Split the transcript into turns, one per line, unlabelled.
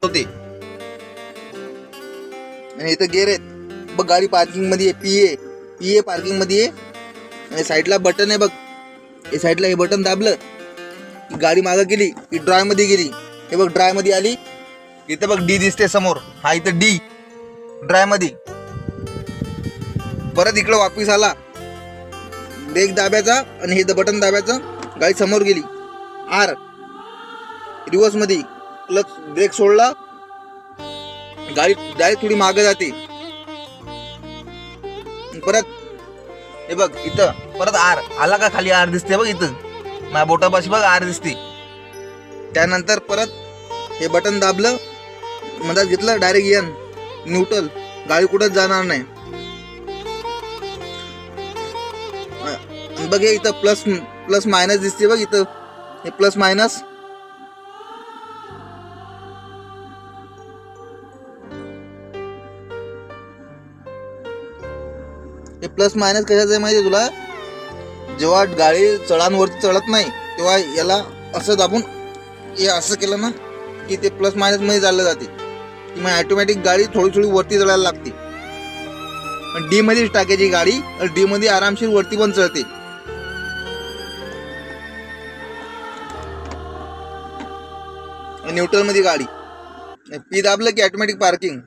होते. आणि इथं गेअर आहेत बघ. गाडी पार्किंग मध्ये आहे. पी ए पार्किंग मध्ये आहे. आणि साईडला बटन आहे बघ. हे साईडला हे बटन दाबलं की गाडी मागं गेली की ड्राय मध्ये गेली. हे बघ ड्राय मध्ये आली. इथं बघ डी दिसते समोर. हा इथं डी ड्राय मध्ये. परत इकडं वापिस आला. ब्रेक दाबायचा आणि हे बटन दाबायचं. गाडी समोर गेली. आर रिवर्स मध्ये. क्लच ब्रेक सोडला गाडी डायरेक्ट थोडी मागे जाते. परत हे बघ इथं परत आर आला का खाली आर दिसते बघ. इथं माझ्या बोटापाशी बघ आर दिसते. त्यानंतर परत हे बटन दाबलं मधात घेतलं डायरेक्ट एन न्यूट्रल. गाडी कुठंच जाणार नाही. बघ हे इथं प्लस मायनस दिसते बघ. इथं हे प्लस मायनस. हे प्लस मायनस कशाचं आहे माहिती आहे तुला? जेव्हा गाडी चढांवरती चढत नाही तेव्हा याला असं दाबून हे असं केलं ना की ते प्लस मायनस मध्ये चाललं जाते. की मग ऑटोमॅटिक गाडी थोडी थोडी वरती चढायला लागते. डी मध्येच टाकायची गाडी. डी मध्ये आरामशीर वरती पण चढते. न्यूट्रल मध्ये गाडी. पी दाबलं की ऑटोमॅटिक पार्किंग.